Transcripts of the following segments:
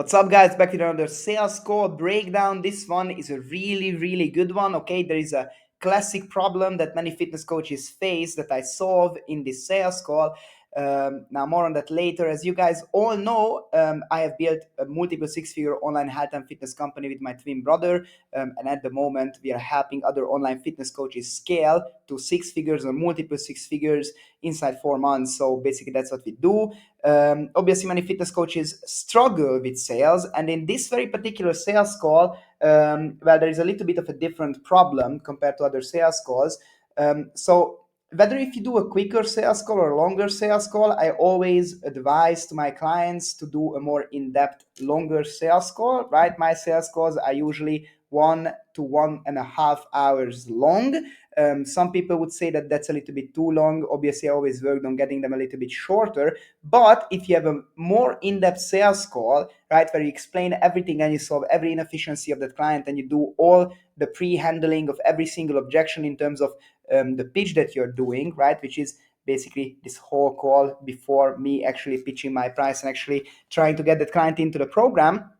What's up, guys? Back to another sales call breakdown. This one is a really good one. Okay, there is a classic problem that many fitness coaches face that I solve in this sales call. Now, more on that later. As you guys all know, I have built a multiple six-figure online health and fitness company with my twin brother, and at the moment, we are helping other online fitness coaches scale to six figures or multiple six figures inside 4 months. So basically, that's what we do. Obviously, many fitness coaches struggle with sales, and in this very particular sales call, well, there is a little bit of a different problem compared to other sales calls. So whether if you do a quicker sales call or a longer sales call, I always advise to my clients to do a more in-depth, longer sales call, right? My sales calls are usually 1 to 1.5 hours long. Some people would say that that's a little bit too long. Obviously, I always worked on getting them a little bit shorter. But if you have a more in-depth sales call, right, where you explain everything and you solve every inefficiency of that client and you do all the pre-handling of every single objection in terms of the pitch that you're doing, right, which is basically this whole call before me actually pitching my price and actually trying to get that client into the program,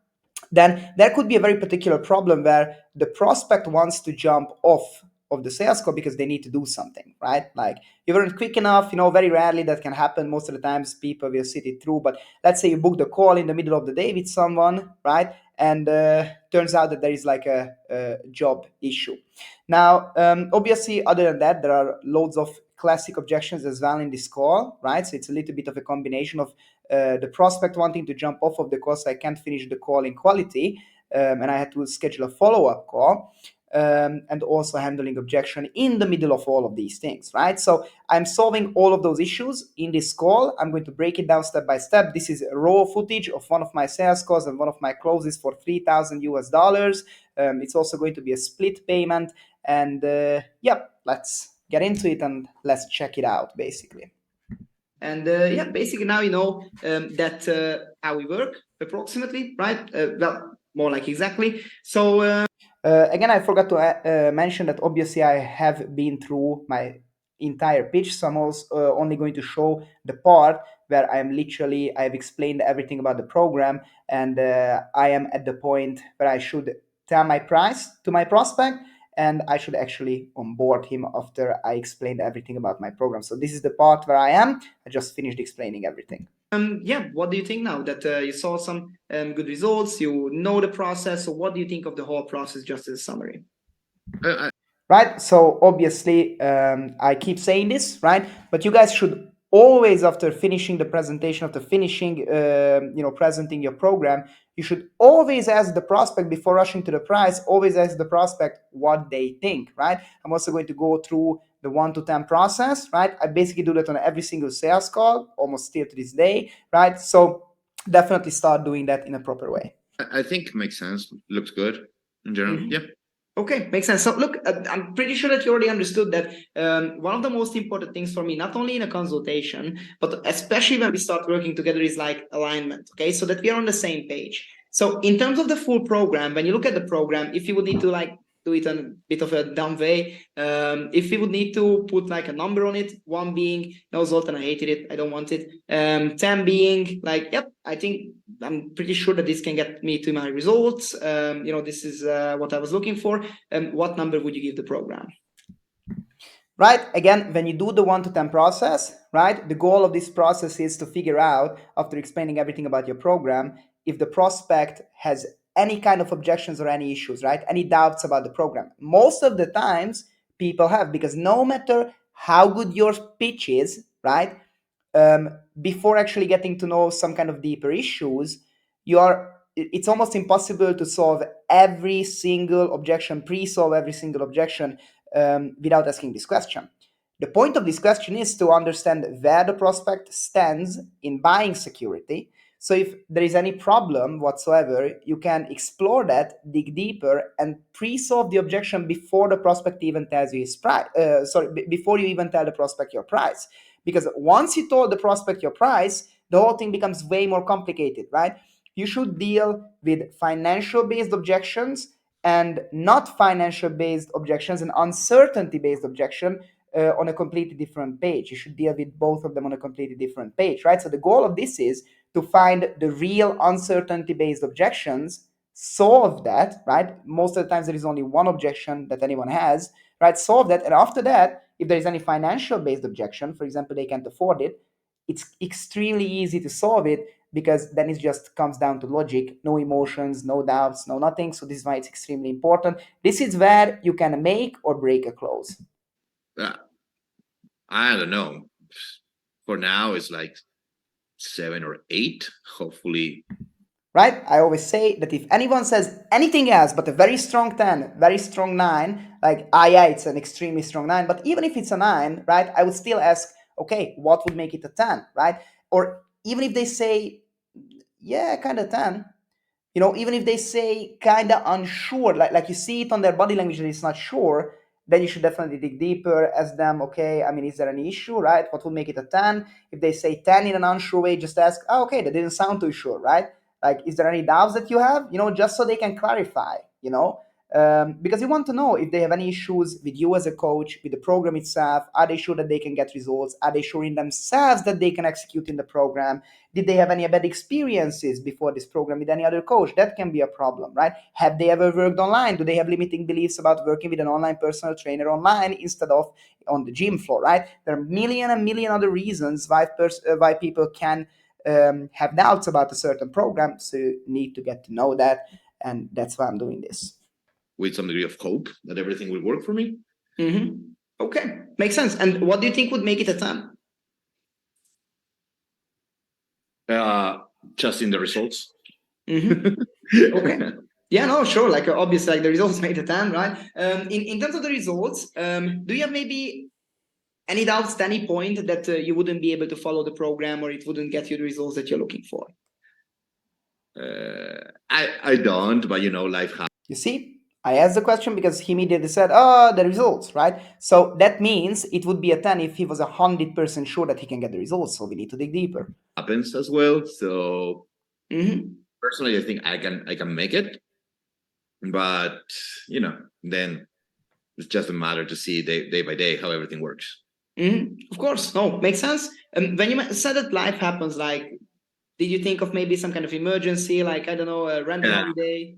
then there could be a very particular problem where the prospect wants to jump off of the sales call because they need to do something, right? Like you weren't quick enough, very rarely that can happen. Most of the times people will sit it through. But let's say you book the call in the middle of the day with someone, right? And turns out that there is like a job issue. Now, obviously, other than that, there are loads of classic objections as well in this call, right? So it's a little bit of a combination of the prospect wanting to jump off of the call, so I can't finish the call in quality, and I had to schedule a follow-up call, and also handling objection in the middle of all of these things, right? So I'm solving all of those issues in this call. I'm going to break it down step by step. This is raw footage of one of my sales calls and one of my closes for $3,000 US. It's also going to be a split payment, and let's get into it and let's check it out, basically. And basically now you know that how we work approximately, right? Well, more like exactly. So again, I forgot to mention that obviously I have been through my entire pitch, so I'm also only going to show the part where I've explained everything about the program, and I am at the point where I should tell my price to my prospect, and I should actually onboard him after I explained everything about my program. So this is the part where I am. I just finished explaining everything. What do you think now that you saw some good results? You know the process. So what do you think of the whole process, just as a summary? Right. So obviously, I keep saying this, right? But you guys should always, after finishing the presentation, after finishing, presenting your program, you should always ask the prospect before rushing to the price. Always ask the prospect what they think, right? I'm also going to go through the 1 to 10 process, right? I basically do that on every single sales call, almost still to this day, right? So definitely start doing that in a proper way. I think makes sense. Looks good in general. Mhm. Yeah. Okay, makes sense. So look, I'm pretty sure that you already understood that one of the most important things for me, not only in a consultation, but especially when we start working together, is like alignment. Okay, so that we are on the same page. So in terms of the full program, when you look at the program, if you would need to like do it in a bit of a dumb way, if we would need to put like a number on it, one being, no, Zoltan, I hated it, I don't want it. 10 being like, yep, I think I'm pretty sure that this can get me to my results. This is what I was looking for. What number would you give the program? Right. Again, when you do the 1 to 10 process, right, the goal of this process is to figure out, after explaining everything about your program, if the prospect has any kind of objections or any issues, right, any doubts about the program. Most of the times, people have, because no matter how good your pitch is, right, before actually getting to know some kind of deeper issues, it's almost impossible to solve every single objection, pre-solve every single objection without asking this question. The point of this question is to understand where the prospect stands in buying security. So if there is any problem whatsoever, you can explore that, dig deeper, and pre-solve the objection before the prospect even tells you his price. Before you even tell the prospect your price. Because once you told the prospect your price, the whole thing becomes way more complicated, right? You should deal with financial-based objections and not financial-based objections and uncertainty-based objection on a completely different page. You should deal with both of them on a completely different page, right? So the goal of this is to find the real uncertainty based objections, solve that, right? Most of the times there is only one objection that anyone has, right? Solve that. And after that, if there is any financial based objection, for example, they can't afford it, it's extremely easy to solve it because then it just comes down to logic, no emotions, no doubts, no nothing. So this is why it's extremely important. This is where you can make or break a close. Uh, I don't know. For now, it's like 7 or 8. Hopefully, Right? I always say that if anyone says anything else but a very strong 10, very strong 9, like, yeah, it's an extremely strong 9, but even if it's a 9, right, I would still ask, okay, what would make it a 10, right? Or even if they say, yeah, kind of 10, even if they say kind of unsure, like you see it on their body language that it's not sure, then you should definitely dig deeper, ask them, okay, I mean, is there any issue, right? What will make it a 10? If they say 10 in an unsure way, just ask, oh, okay, that didn't sound too sure, right? Like, is there any doubts that you have, just so they can clarify, because you want to know if they have any issues with you as a coach, with the program itself. Are they sure that they can get results? Are they sure in themselves that they can execute in the program? Did they have any bad experiences before this program with any other coach? That can be a problem, right? Have they ever worked online? Do they have limiting beliefs about working with an online personal trainer online instead of on the gym floor, right? There are a million other reasons why people can have doubts about a certain program. So you need to get to know that. And that's why I'm doing this. with some degree of hope that everything will work for me. Mm-hmm. Okay, makes sense. And what do you think would make it a 10? Just in the results. Mm-hmm. Okay. Yeah, no, sure. Like, obviously, like, the results made a 10, right? In terms of the results, do you have maybe any doubts at any point that you wouldn't be able to follow the program or it wouldn't get you the results that you're looking for? I don't, but life happens. You see, I asked the question because he immediately said, oh, the results, right? So that means it would be a 10 if he was 100% sure that he can get the results. So we need to dig deeper. Happens as well. So Mm-hmm. personally, I think I can make it, but then it's just a matter to see day by day how everything works. Mm-hmm. Of course, no, makes sense. When you said that life happens, like, did you think of maybe some kind of emergency, like, I don't know, a random Yeah. holiday?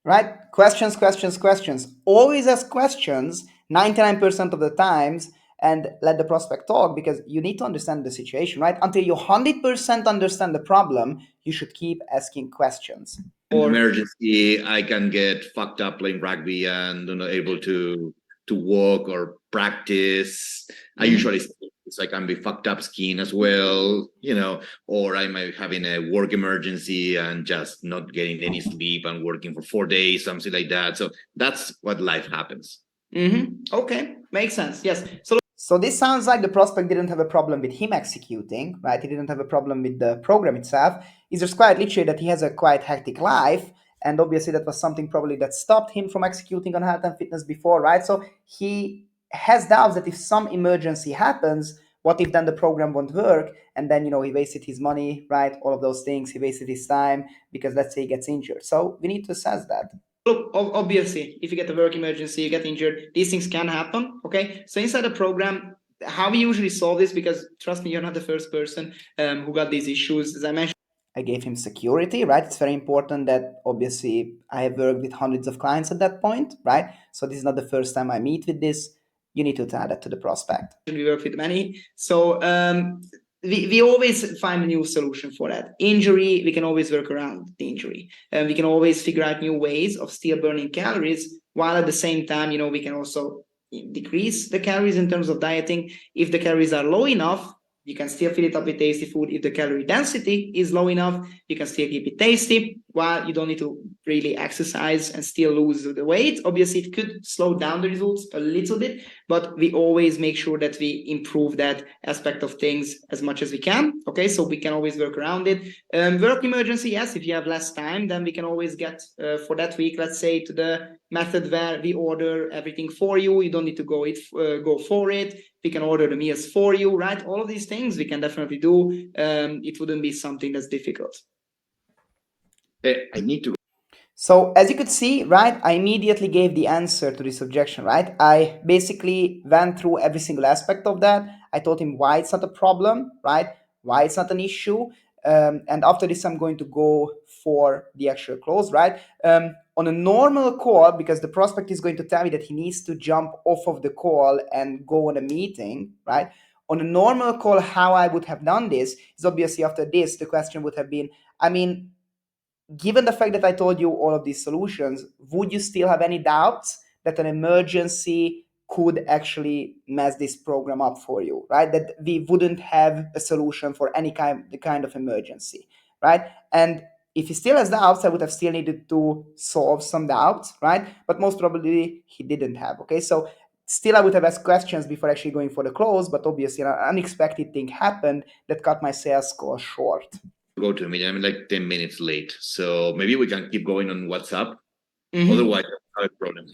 Right? Questions, questions, questions. Always ask questions 99% of the times and let the prospect talk because you need to understand the situation, right? Until you 100% understand the problem, you should keep asking questions. An emergency, I can get fucked up playing rugby and not able to walk or practice. I usually it's like I can be fucked up skiing as well, or I might having a work emergency and just not getting any sleep and working for 4 days, something like that. So that's what life happens. Mm-hmm. Okay, makes sense. Yes. So this sounds like the prospect didn't have a problem with him executing, right? He didn't have a problem with the program itself. It's just quite literally that he has a quite hectic life, and obviously that was something probably that stopped him from executing on health and fitness before, right? So he has doubts that if some emergency happens, what if then the program won't work? And then he wasted his money, right? All of those things. He wasted his time because let's say he gets injured. So we need to assess that. Look, obviously, if you get a work emergency, you get injured, these things can happen. Okay, so inside the program, how we usually solve this, because trust me, you're not the first person who got these issues. As I mentioned, I gave him security, right? It's very important that obviously I have worked with hundreds of clients at that point, right? So this is not the first time I meet with this. You need to tell that to the prospect. We work with many. So we always find a new solution for that. Injury, we can always work around the injury. And we can always figure out new ways of still burning calories, while at the same time, we can also decrease the calories in terms of dieting. If the calories are low enough, you can still fill it up with tasty food. If the calorie density is low enough, you can still keep it tasty while you don't need to really exercise and still lose the weight. Obviously, it could slow down the results a little bit, but we always make sure that we improve that aspect of things as much as we can. Okay, so we can always work around it. Work emergency, yes, if you have less time, then we can always get for that week, let's say, to the method where we order everything for you. You don't need to go for it. We can order the meals for you, right? All of these things we can definitely do. It wouldn't be something that's difficult. I need to. So as you could see, right, I immediately gave the answer to this objection, right? I basically went through every single aspect of that. I told him why it's not a problem, right? Why it's not an issue. And after this, I'm going to go for the actual close, right? On a normal call, because the prospect is going to tell me that he needs to jump off of the call and go on a meeting, right? On a normal call, how I would have done this is obviously after this, the question would have been, I mean, given the fact that I told you all of these solutions, would you still have any doubts that an emergency could actually mess this program up for you, right? That we wouldn't have a solution for any kind of emergency, right? And if he still has doubts, I would have still needed to solve some doubts, right? But most probably he didn't have. Okay, so still I would have asked questions before actually going for the close, but obviously an unexpected thing happened that cut my sales score short. Go to a meeting. I'm like 10 minutes late. So maybe we can keep going on WhatsApp. Otherwise, I have a problem.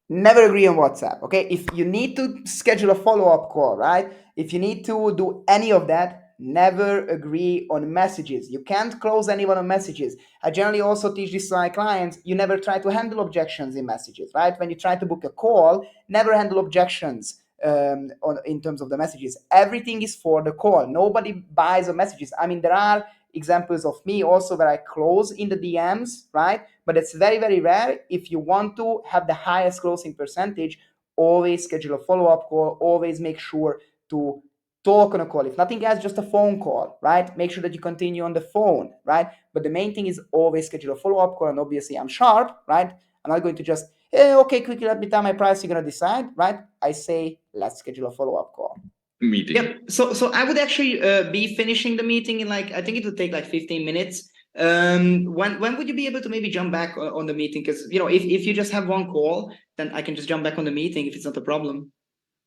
Never agree on WhatsApp. Okay, if you need to schedule a follow-up call, right? If you need to do any of that, never agree on messages. You can't close anyone on messages. I generally also teach this to my clients. You never try to handle objections in messages, right? When you try to book a call, never handle objections in terms of the messages. Everything is for the call. Nobody buys on messages. I mean, there are examples of me also where I close in the DMs, right? But it's very, very rare. If you want to have the highest closing percentage, always schedule a follow-up call, always make sure to talk on a call. If nothing else, just a phone call, right? Make sure that you continue on the phone, right? But the main thing is always schedule a follow-up call. And obviously I'm sharp, right? I'm not going to just, hey, okay, quickly, let me tell my price, you're going to decide, right? I say, let's schedule a follow-up call. Meeting. Yep. So I would actually be finishing the meeting in like, I think it would take like 15 minutes. When would you be able to maybe jump back on the meeting? Because, you know, if you just have one call, then I can just jump back on the meeting if it's not a problem.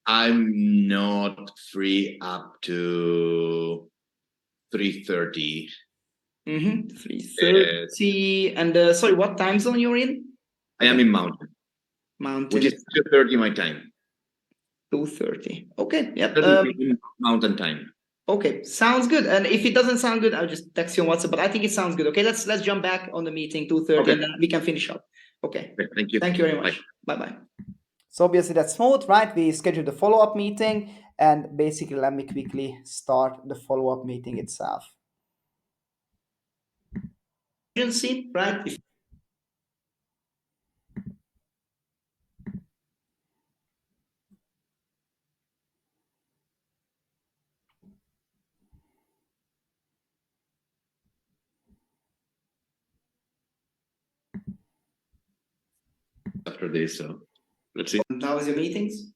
I'm not free up to 3:30. 3:30. And sorry, what time zone you're in? I am in Mountain, Mountain. which is 2:30 my time. 2:30. Okay. Yep. Mountain time. Okay, sounds good. And if it doesn't sound good, I'll just text you on WhatsApp. But I think it sounds good. Okay, let's jump back on the meeting 2:30, Okay. and then we can finish up. Okay. Thank you. Thank you very much. Bye. So obviously that's smooth, right? We scheduled the follow-up meeting, and basically let me quickly start the follow-up meeting itself. Emergency, right? After this, so let's see. How was your meetings?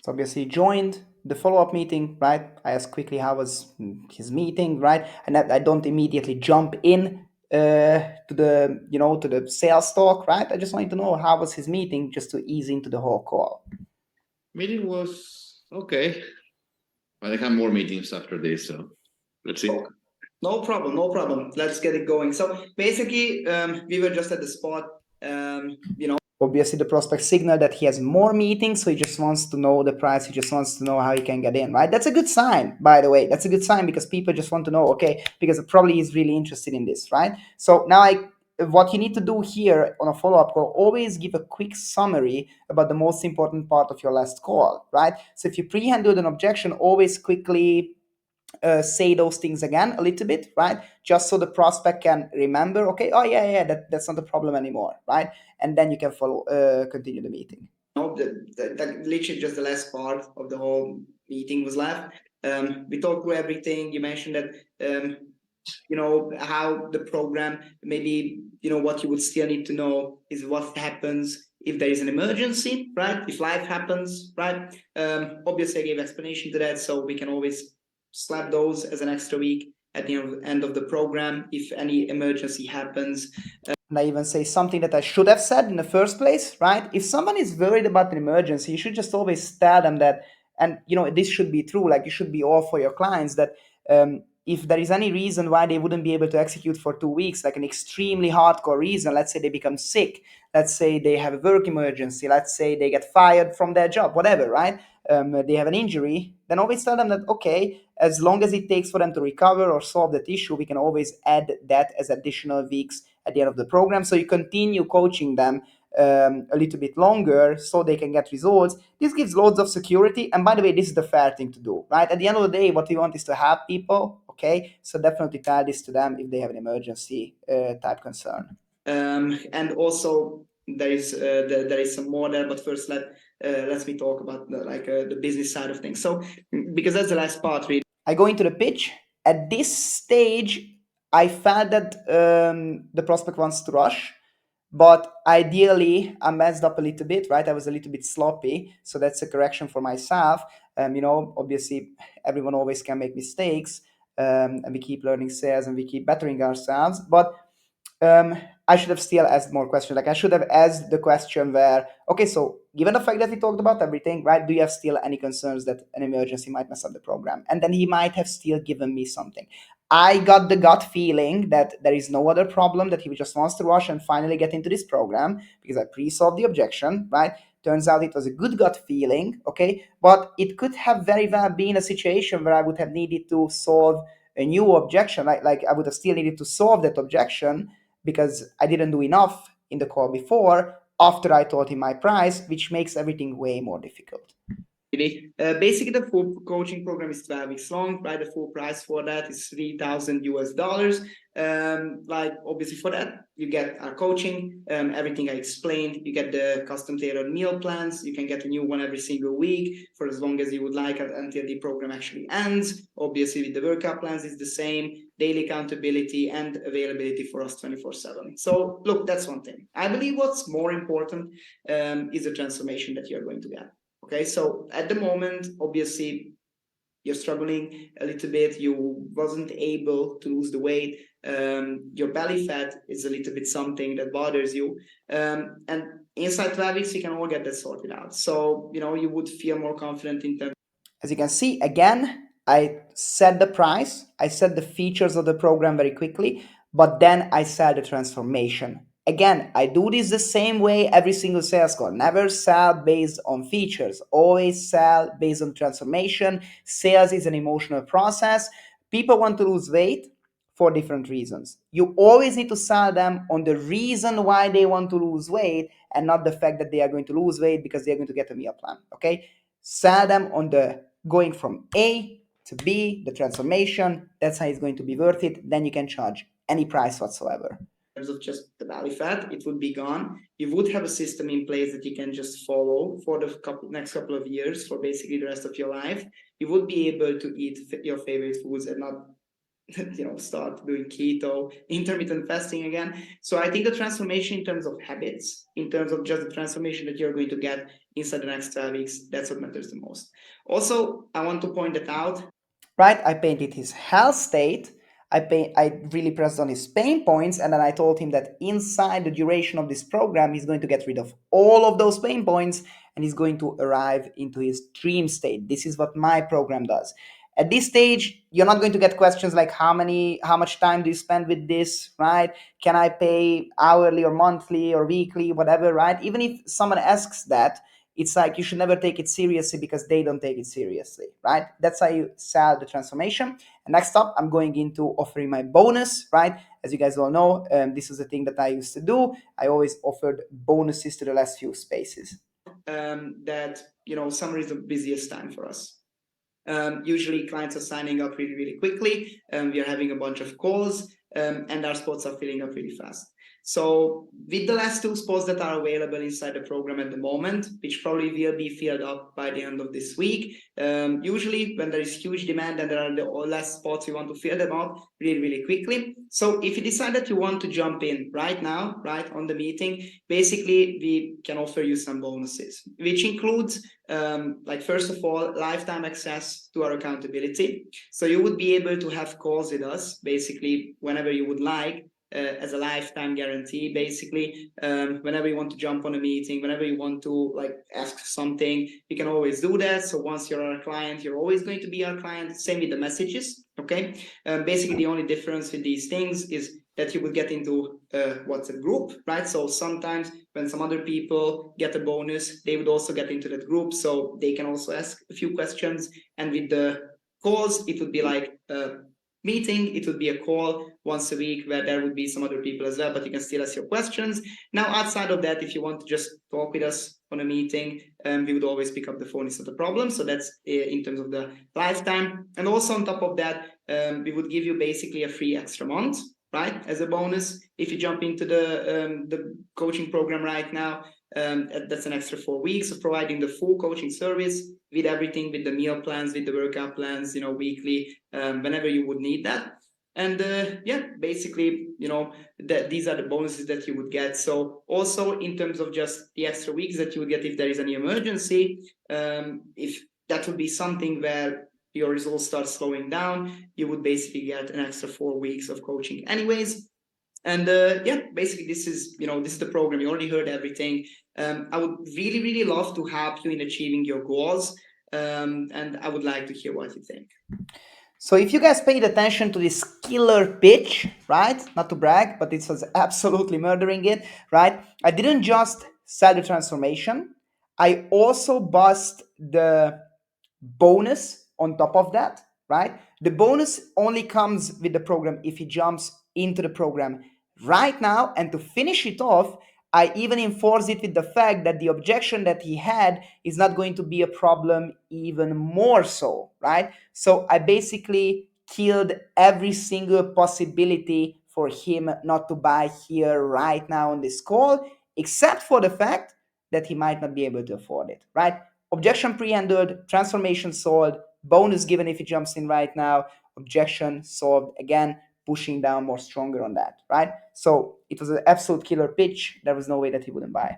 So obviously joined the follow-up meeting, right? I asked quickly how was his meeting, right? And I don't immediately jump in to the sales talk, right? I just wanted to know how was his meeting, just to ease into the whole call. Meeting was okay, but I have more meetings after this, so let's see. No problem. Let's get it going. So basically, we were just at the spot, Obviously, the prospect signaled that he has more meetings, so he just wants to know the price. He just wants to know how he can get in, right? That's a good sign, by the way. That's a good sign because people just want to know, okay, because probably he's really interested in this, right? So now what you need to do here on a follow-up call, always give a quick summary about the most important part of your last call, right? So if you pre-handled an objection, always quickly say those things again a little bit, right? Just so the prospect can remember, okay, oh yeah, that's not a problem anymore, right? And then you can continue the meeting. Literally just the last part of the whole meeting was left. We talked through everything. You mentioned that, how the program, maybe, what you would still need to know is what happens if there is an emergency, right? If life happens, right? Obviously, I gave explanation to that, so we can always slap those as an extra week at the end of the program if any emergency happens. And I even say something that I should have said in the first place, right? If someone is worried about an emergency, you should just always tell them that, and this should be true, like you should be all for your clients that if there is any reason why they wouldn't be able to execute for 2 weeks, like an extremely hardcore reason, let's say they become sick, let's say they have a work emergency, let's say they get fired from their job, whatever, right? They have an injury, then always tell them that, okay, as long as it takes for them to recover or solve that issue, we can always add that as additional weeks at the end of the program. So you continue coaching them a little bit longer so they can get results. This gives loads of security. And by the way, this is the fair thing to do, right? At the end of the day, what we want is to help people, Okay, so definitely tell this to them if they have an emergency type concern. And also there is some more there, but first let me talk about the business side of things. So because that's the last part really. I go into the pitch. At this stage, I felt that the prospect wants to rush, but ideally I messed up a little bit, right? I was a little bit sloppy, so that's a correction for myself. Obviously everyone always can make mistakes, and we keep learning sales and we keep bettering ourselves, but um, I should have still asked more questions. Like I should have asked the question where, okay, so given the fact that we talked about everything, right? Do you have still any concerns that an emergency might mess up the program? And then he might have still given me something. I got the gut feeling that there is no other problem, that he just wants to rush and finally get into this program because I pre-solved the objection, right? Turns out it was a good gut feeling, okay? But it could have very well been a situation where I would have needed to solve a new objection, like I would have still needed to solve that objection because I didn't do enough in the call before after I told him my price, which makes everything way more difficult. Basically, the full coaching program is 12 weeks long, right? The full price for that is $3,000. Like obviously for that, you get our coaching, everything I explained. You get the custom tailored meal plans. You can get a new one every single week for as long as you would like until the program actually ends. Obviously, with the workout plans, it's the same. Daily accountability and availability for us 24/7. So look, that's one thing. I believe what's more important is the transformation that you're going to get. Okay, so at the moment, obviously, you're struggling a little bit. You wasn't able to lose the weight. Your belly fat is a little bit something that bothers you. And inside 12 weeks, you can all get that sorted out. So, you would feel more confident in terms. As you can see, again, I set the price, I set the features of the program very quickly, but then I sell the transformation. Again, I do this the same way every single sales call. Never sell based on features, always sell based on transformation. Sales is an emotional process. People want to lose weight for different reasons. You always need to sell them on the reason why they want to lose weight and not the fact that they are going to lose weight because they are going to get a meal plan. Okay? Sell them on the going from A to B, the transformation. That's how it's going to be worth it. Then you can charge any price whatsoever. In terms of just the belly fat, it would be gone. You would have a system in place that you can just follow for the next couple of years, for basically the rest of your life. You would be able to eat your favorite foods and not start doing keto, intermittent fasting again. So I think the transformation in terms of habits, in terms of just the transformation that you're going to get inside the next 12 weeks, that's what matters the most. Also, I want to point that out. Right, I painted his health state. I really pressed on his pain points, and then I told him that inside the duration of this program, he's going to get rid of all of those pain points, and he's going to arrive into his dream state. This is what my program does. At this stage, you're not going to get questions like how much time do you spend with this, right? Can I pay hourly or monthly or weekly, whatever, right? Even if someone asks that, it's like you should never take it seriously because they don't take it seriously, right? That's how you sell the transformation. And next up, I'm going into offering my bonus, right? As you guys all know, this is a thing that I used to do. I always offered bonuses to the last few spaces. That summer is the busiest time for us. Usually clients are signing up really, really quickly. We are having a bunch of calls, and our spots are filling up really fast. So with the last two spots that are available inside the program at the moment, which probably will be filled up by the end of this week, usually when there is huge demand and there are the last spots, you want to fill them up really, really quickly. So if you decide that you want to jump in right now, right on the meeting, basically we can offer you some bonuses, which includes first of all, lifetime access to our accountability. So you would be able to have calls with us basically whenever you would like, as a lifetime guarantee. Basically, whenever you want to jump on a meeting, whenever you want to ask something, you can always do that. So once you're our client, you're always going to be our client. Same with the messages. Okay. Basically, the only difference with these things is that you would get into a WhatsApp group, right? So sometimes when some other people get a bonus, they would also get into that group, so they can also ask a few questions. And with the calls, it would be like a meeting. It would be a call once a week where there would be some other people as well, but you can still ask your questions. Now, outside of that, if you want to just talk with us on a meeting, we would always pick up the phone. It's not a problem. So that's in terms of the lifetime. And also on top of that, we would give you basically a free extra month, right, as a bonus. If you jump into the coaching program right now, that's an extra 4 weeks of providing the full coaching service with everything, with the meal plans, with the workout plans, weekly, whenever you would need that. And yeah, basically, these are the bonuses that you would get. So also in terms of just the extra weeks that you would get if there is any emergency, if that would be something where your results start slowing down, you would basically get an extra 4 weeks of coaching anyways. And yeah, basically this is the program. You already heard everything. I would really, really love to help you in achieving your goals, and I would like to hear what you think. So if you guys paid attention to this killer pitch, right? Not to brag, but it was absolutely murdering it, right? I didn't just sell the transformation. I also bust the bonus on top of that, right? The bonus only comes with the program if he jumps into the program right now. And to finish it off, I even enforce it with the fact that the objection that he had is not going to be a problem even more so, right? So I basically killed every single possibility for him not to buy here right now on this call, except for the fact that he might not be able to afford it, right? Objection pre-handled, transformation solved, bonus given if he jumps in right now, objection solved again, pushing down more stronger on that, right? So it was an absolute killer pitch. There was no way that he wouldn't buy.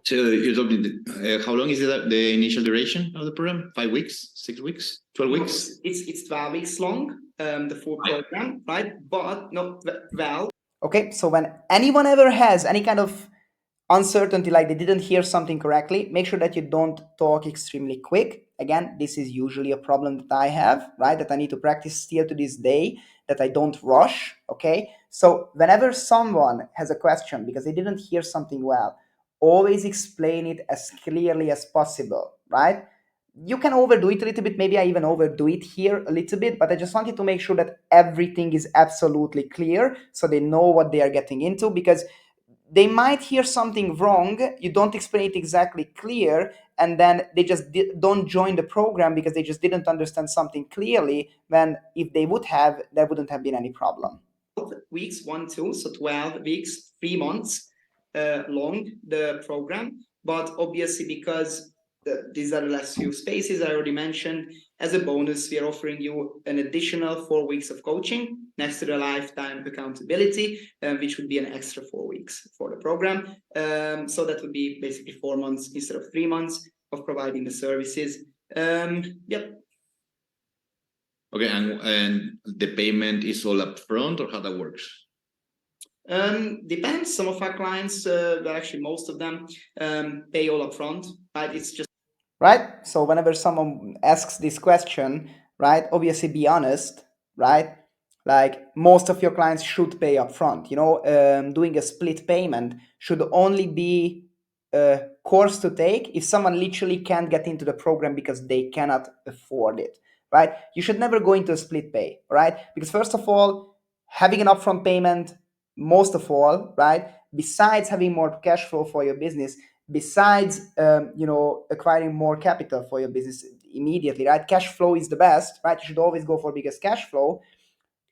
So you told me how long is the initial duration of the program? 5 weeks, 6 weeks, 12 weeks? It's 12 weeks long, the full program, right? But no, well. Okay, so when anyone ever has any kind of uncertainty, like they didn't hear something correctly, make sure that you don't talk extremely quick. Again, this is usually a problem that I have, right? That I need to practice still to this day, that I don't rush. Okay, so whenever someone has a question because they didn't hear something well, always explain it as clearly as possible, right? You can overdo it a little bit. Maybe I even overdo it here a little bit, but I just wanted to make sure that everything is absolutely clear so they know what they are getting into, because they might hear something wrong, you don't explain it exactly clear, and then they just don't join the program because they just didn't understand something clearly, when if they would have, there wouldn't have been any problem. Weeks 1, 2, so 12 weeks, 3 months long, the program. But obviously, because these are the last few spaces I already mentioned, as a bonus, we are offering you an additional 4 weeks of coaching next to the lifetime accountability, which would be an extra 4 weeks for the program. So that would be basically 4 months instead of 3 months of providing the services. Yep. Okay, and the payment is all upfront, or how that works? Depends. Some of our clients, well, actually most of them, pay all upfront, right? It's just Right? So whenever someone asks this question, right, obviously be honest, right? Like most of your clients should pay upfront. Doing a split payment should only be a course to take if someone literally can't get into the program because they cannot afford it, right? You should never go into a split pay, right? Because first of all, having an upfront payment, most of all, right, besides having more cash flow for your business, besides acquiring more capital for your business immediately, right? Cash flow is the best, right? You should always go for biggest cash flow.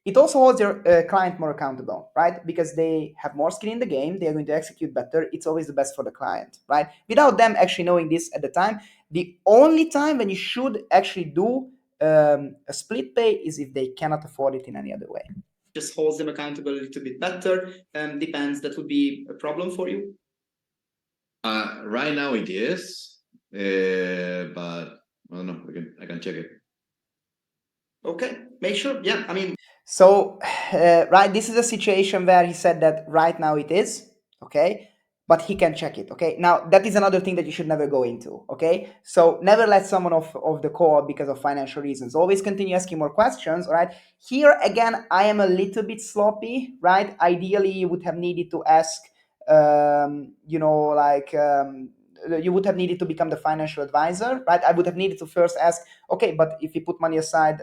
It also holds your client more accountable, right? Because they have more skin in the game, they are going to execute better. It's always the best for the client, right? Without them actually knowing this at the time, the only time when you should actually do a split pay is if they cannot afford it in any other way. Just holds them accountable a little bit better. Depends. That would be a problem for you. Right now it is, but I don't know. I can check it. Okay, make sure. Yeah, I mean. So, right, this is a situation where he said that right now it is, okay, but he can check it, okay. Now that is another thing that you should never go into, okay. So never let someone off the call because of financial reasons. Always continue asking more questions, all right. Here again, I am a little bit sloppy, right. Ideally, you would have needed to ask, you would have needed to become the financial advisor, right. I would have needed to first ask, okay, but if you put money aside,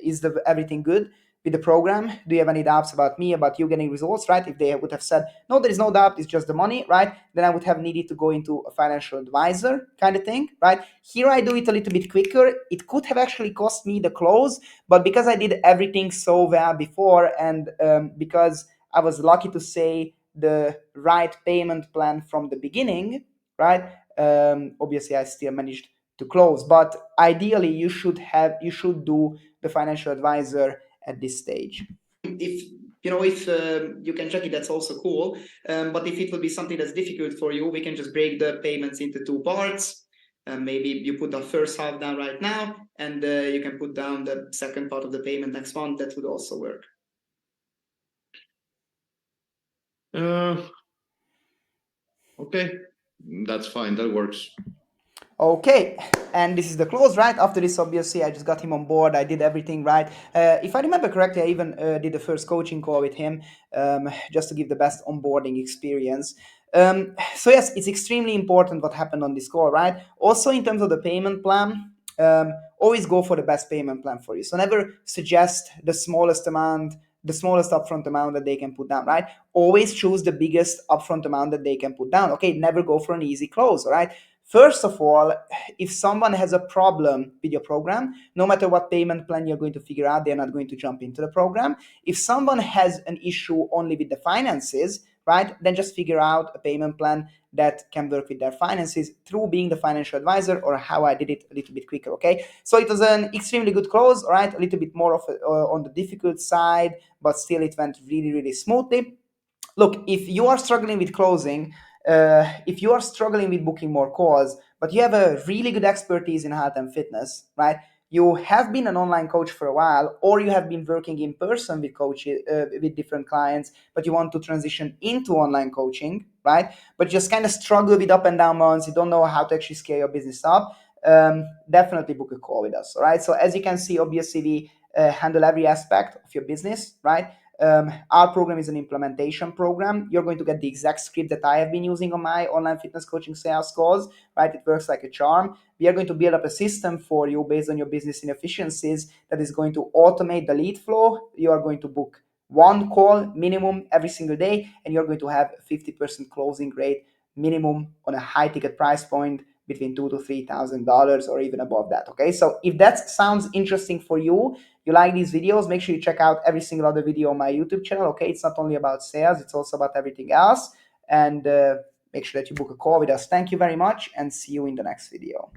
is everything good? with the program? Do you have any doubts about me, about you getting results, right? If they would have said, no, there is no doubt, it's just the money, right? Then I would have needed to go into a financial advisor kind of thing, right? Here I do it a little bit quicker. It could have actually cost me the close, but because I did everything so well before, and because I was lucky to say the right payment plan from the beginning, right? Obviously, I still managed to close. But ideally, you should do the financial advisor at this stage. If if you can check it, that's also cool. But if it will be something that's difficult for you, we can just break the payments into two parts. Maybe you put the first half down right now, and you can put down the second part of the payment next month. That would also work. Uh, okay, that's fine. That works. Okay, and this is the close, right? After this, obviously, I just got him on board. I did everything right. If I remember correctly, I even did the first coaching call with him, just to give the best onboarding experience. So yes, it's extremely important what happened on this call, right? Also, in terms of the payment plan, always go for the best payment plan for you. So never suggest the smallest upfront amount that they can put down, right? Always choose the biggest upfront amount that they can put down. Okay, never go for an easy close, all right? First of all, if someone has a problem with your program, no matter what payment plan you're going to figure out, they're not going to jump into the program. If someone has an issue only with the finances, right, then just figure out a payment plan that can work with their finances through being the financial advisor, or how I did it a little bit quicker. Okay, so it was an extremely good close, right? A little bit more of on the difficult side, but still it went really, really smoothly. Look, if you are struggling with closing, if you are struggling with booking more calls, but you have a really good expertise in health and fitness, right? You have been an online coach for a while, or you have been working in person with coaches, with different clients, but you want to transition into online coaching, right? But just kind of struggle with up and down months. You don't know how to actually scale your business up. Definitely book a call with us, all right? So as you can see, obviously we handle every aspect of your business, right? Our program is an implementation program. You're going to get the exact script that I have been using on my online fitness coaching sales calls, right? It works like a charm. We are going to build up a system for you based on your business inefficiencies that is going to automate the lead flow. You are going to book one call minimum every single day, and you're going to have a 50% closing rate minimum on a high ticket price point between $2,000 to $3,000 or even above that. Okay, so if that sounds interesting for you, you like these videos, make sure you check out every single other video on my YouTube channel. Okay, it's not only about sales, it's also about everything else. And make sure that you book a call with us. Thank you very much, and see you in the next video.